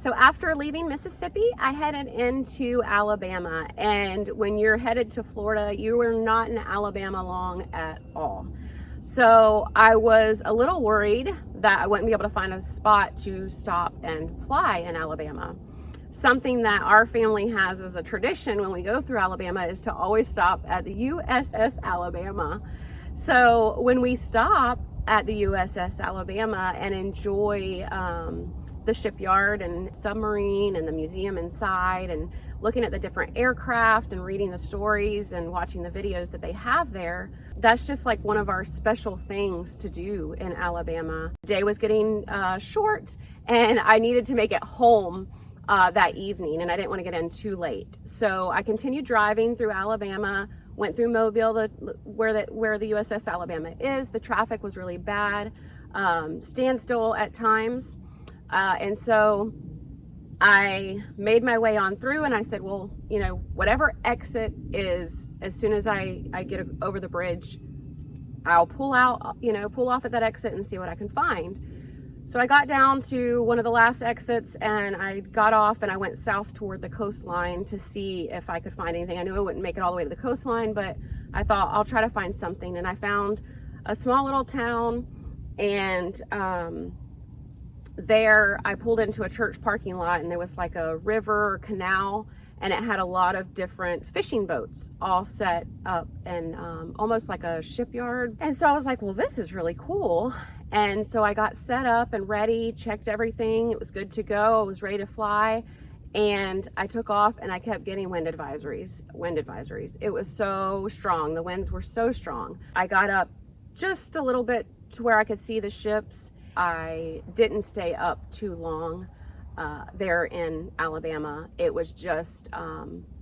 So after leaving Mississippi, I headed into Alabama. And when you're headed to Florida, you are not in Alabama long at all. So I was a little worried that I wouldn't be able to find a spot to stop and fly in Alabama. Something that our family has as a tradition when we go through Alabama is to always stop at the USS Alabama. So when we stop at the USS Alabama and enjoy the shipyard and submarine and the museum inside and looking at the different aircraft and reading the stories and watching the videos that they have there, that's just like one of our special things to do in Alabama. The day was getting short and I needed to make it home that evening, and I didn't want to get in too late. So I continued driving through Alabama, went through Mobile, where the USS Alabama is. The traffic was really bad, standstill at times. And so I made my way on through and I said, well, you know, whatever exit is, as soon as I get over the bridge, I'll pull off at that exit and see what I can find. So I got down to one of the last exits and I got off and I went south toward the coastline to see if I could find anything. I knew I wouldn't make it all the way to the coastline, but I thought I'll try to find something. And I found a small little town, and there I pulled into a church parking lot, and there was like a river or canal, and it had a lot of different fishing boats all set up and almost like a shipyard. And so I was like, well, this is really cool. And so I got set up and ready, checked everything. It was good to go. I was ready to fly. And I took off and I kept getting wind advisories. It was so strong. The winds were so strong. I got up just a little bit to where I could see the ships. I didn't stay up too long there in Alabama. It was just,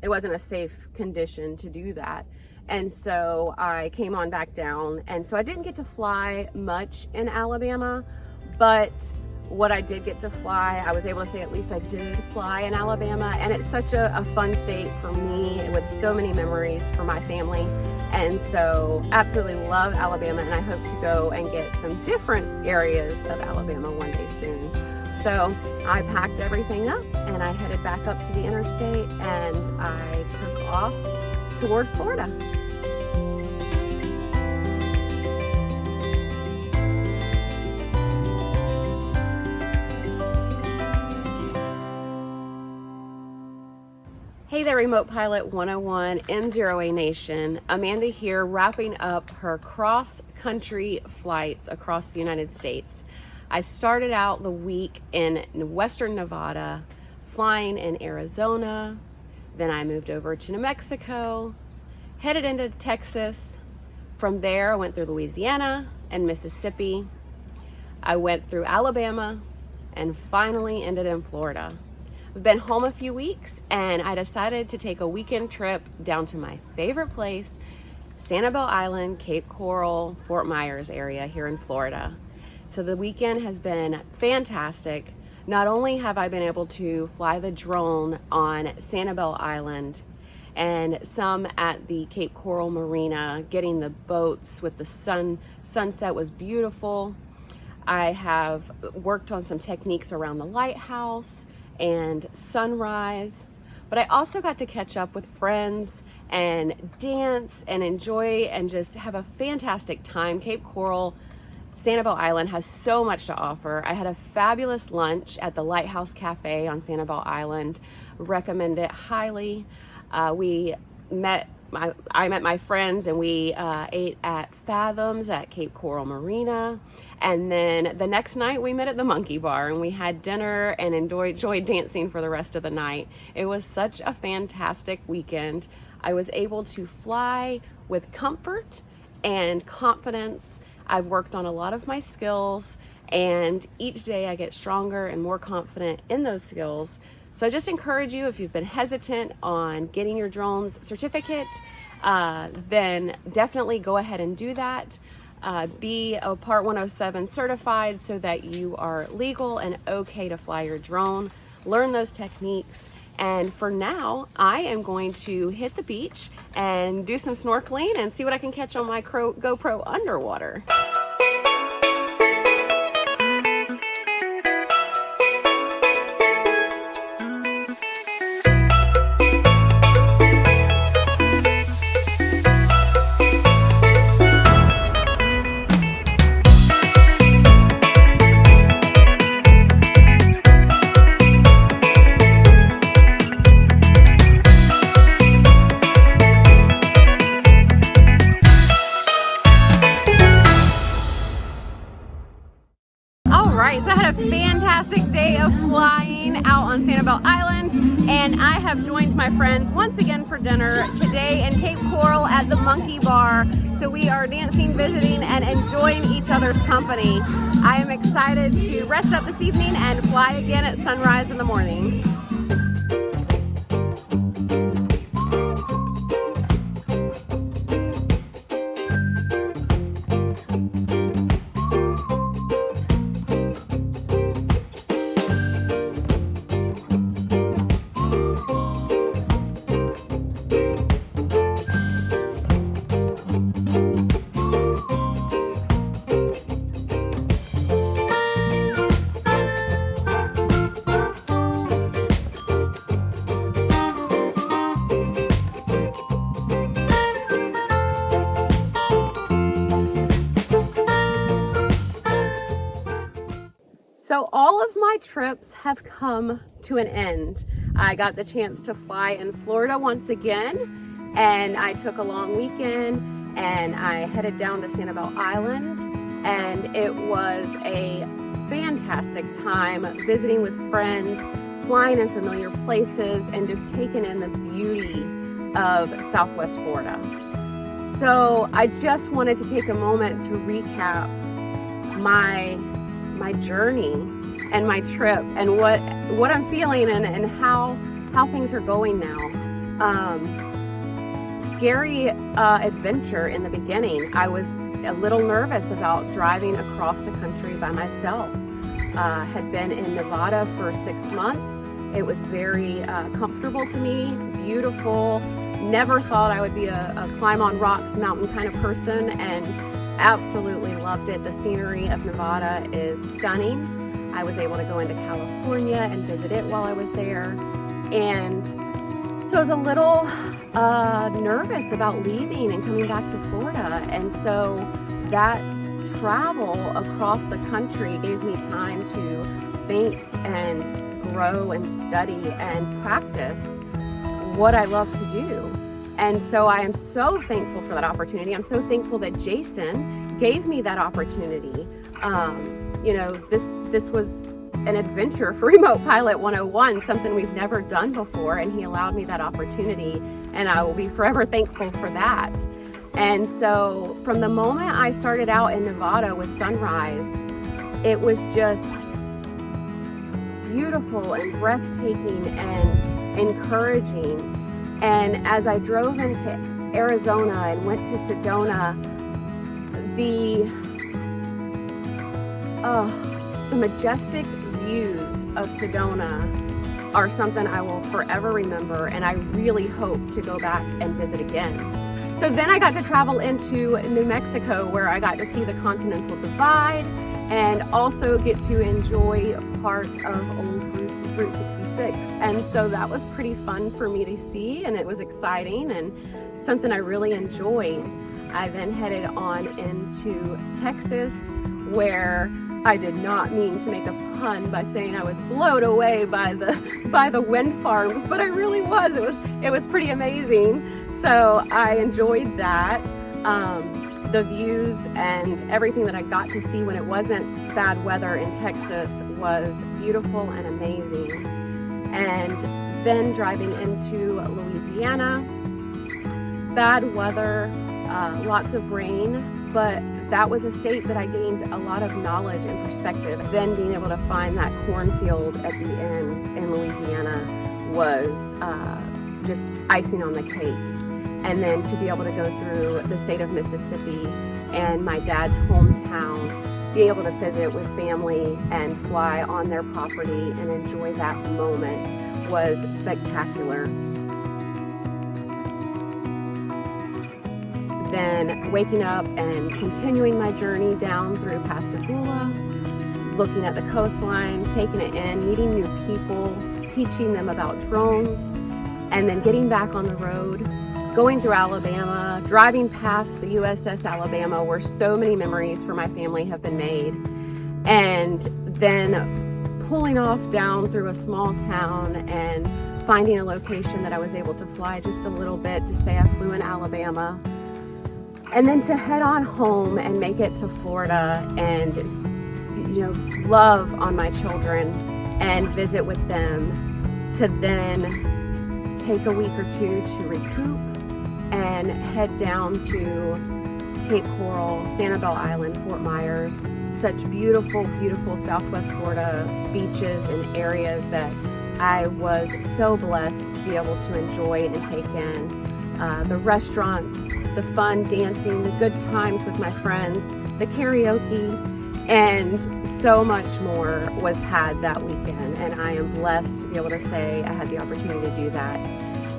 it wasn't a safe condition to do that. And so I came on back down. And so I didn't get to fly much in Alabama, but what I did get to fly, I was able to say at least I did fly in Alabama. And it's such a fun state for me with so many memories for my family. And so absolutely love Alabama, and I hope to go and get some different areas of Alabama one day soon. So I packed everything up and I headed back up to the interstate and I took off toward Florida. Hey there, Remote Pilot 101 MzeroA Nation. Amanda here, wrapping up her cross-country flights across the United States. I started out the week in Western Nevada, flying in Arizona. Then I moved over to New Mexico, headed into Texas. From there, I went through Louisiana and Mississippi. I went through Alabama and finally ended in Florida. I've been home a few weeks and I decided to take a weekend trip down to my favorite place, Sanibel Island, Cape Coral, Fort Myers area here in Florida. So the weekend has been fantastic. Not only have I been able to fly the drone on Sanibel Island and some at the Cape Coral Marina, getting the boats with the sunset was beautiful. I have worked on some techniques around the lighthouse and sunrise, but I also got to catch up with friends and dance and enjoy and just have a fantastic time. Cape Coral, Sanibel Island has so much to offer. I had a fabulous lunch at the Lighthouse Cafe on Sanibel Island. Recommend it highly. I met my friends and we ate at Fathoms at Cape Coral Marina. And then the next night we met at the Monkey Bar and we had dinner and enjoyed dancing for the rest of the night. It was such a fantastic weekend. I was able to fly with comfort and confidence. I've worked on a lot of my skills, and each day I get stronger and more confident in those skills. So I just encourage you, if you've been hesitant on getting your drone's certificate, then definitely go ahead and do that. Be a Part 107 certified so that you are legal and okay to fly your drone. Learn those techniques. And for now, I am going to hit the beach and do some snorkeling and see what I can catch on my GoPro underwater. right, so I had a fantastic day of flying out on Sanibel Island, and I have joined my friends once again for dinner today in Cape Coral at the Monkey Bar. So we are dancing, visiting, and enjoying each other's company. I am excited to rest up this evening and fly again at sunrise in the morning. So all of my trips have come to an end. I got the chance to fly in Florida once again, and I took a long weekend and I headed down to Sanibel Island, and it was a fantastic time visiting with friends, flying in familiar places, and just taking in the beauty of Southwest Florida. So I just wanted to take a moment to recap my journey and my trip and what I'm feeling and how things are going now. Scary adventure in the beginning. I was a little nervous about driving across the country by myself. Had been in Nevada for 6 months. It was very comfortable to me, beautiful. Never thought I would be a climb on rocks mountain kind of person, and absolutely loved it. The scenery of Nevada is stunning. I was able to go into California and visit it while I was there. And so I was a little nervous about leaving and coming back to Florida. And so that travel across the country gave me time to think and grow and study and practice what I love to do. And so I am so thankful for that opportunity. I'm so thankful that Jason gave me that opportunity. You know, this was an adventure for Remote Pilot 101, something we've never done before, and he allowed me that opportunity, and I will be forever thankful for that. And so from the moment I started out in Nevada with sunrise, it was just beautiful and breathtaking and encouraging. And as I drove into Arizona and went to Sedona, the majestic views of Sedona are something I will forever remember, and I really hope to go back and visit again. So then I got to travel into New Mexico, where I got to see the Continental Divide and also get to enjoy part of old Route 66. And so that was pretty fun for me to see, and it was exciting and something I really enjoyed. I then headed on into Texas, where I did not mean to make a pun by saying I was blown away by the wind farms, but I really was. It was pretty amazing. So I enjoyed that. The views and everything that I got to see when it wasn't bad weather in Texas was beautiful and amazing. And then driving into Louisiana, bad weather, lots of rain, but that was a state that I gained a lot of knowledge and perspective. Then being able to find that cornfield at the end in Louisiana was just icing on the cake. And then to be able to go through the state of Mississippi and my dad's hometown, be able to visit with family and fly on their property and enjoy that moment was spectacular. Then waking up and continuing my journey down through Pascagoula, looking at the coastline, taking it in, meeting new people, teaching them about drones, and then getting back on the road, going through Alabama, driving past the USS Alabama, where so many memories for my family have been made, and then pulling off down through a small town and finding a location that I was able to fly just a little bit to say I flew in Alabama, and then to head on home and make it to Florida and love on my children and visit with them, to then take a week or two to recoup and head down to Cape Coral, Sanibel Island, Fort Myers, such beautiful, beautiful Southwest Florida beaches and areas that I was so blessed to be able to enjoy and take in. The restaurants, the fun dancing, the good times with my friends, the karaoke, and so much more was had that weekend. And I am blessed to be able to say I had the opportunity to do that.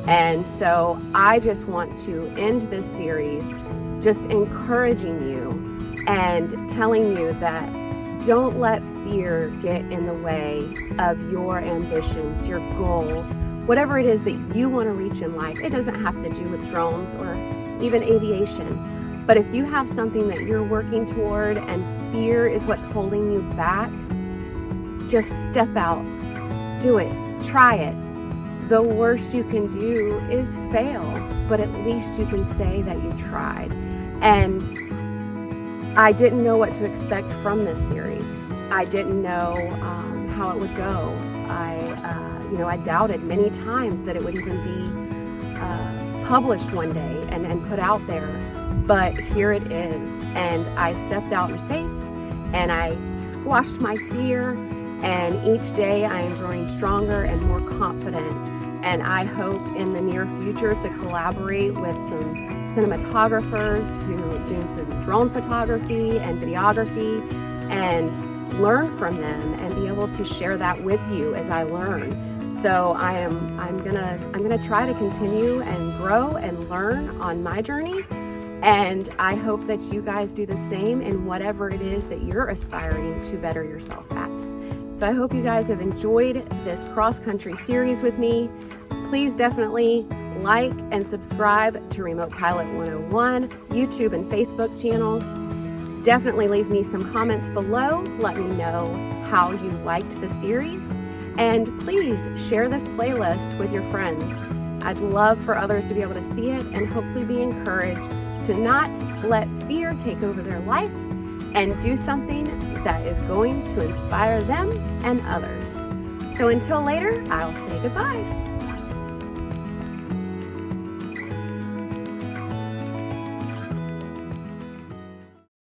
And so I just want to end this series just encouraging you and telling you that don't let fear get in the way of your ambitions, your goals, whatever it is that you want to reach in life. It doesn't have to do with drones or even aviation. But if you have something that you're working toward and fear is what's holding you back, just step out, do it, try it. The worst you can do is fail, but at least you can say that you tried. And I didn't know what to expect from this series. I didn't know how it would go. I doubted many times that it would even be published one day and put out there. But here it is. And I stepped out in faith and I squashed my fear. And each day I am growing stronger and more confident. And I hope in the near future to collaborate with some cinematographers who do some drone photography and videography and learn from them and be able to share that with you as I learn. So I'm gonna try to continue and grow and learn on my journey, and I hope that you guys do the same in whatever it is that you're aspiring to better yourself at. So I hope you guys have enjoyed this cross-country series with me. Please definitely like and subscribe to Remote Pilot 101 YouTube and Facebook channels. Definitely leave me some comments below. Let me know how you liked the series. And please share this playlist with your friends. I'd love for others to be able to see it and hopefully be encouraged to not let fear take over their life and do something that is going to inspire them and others. So until later, I'll say goodbye.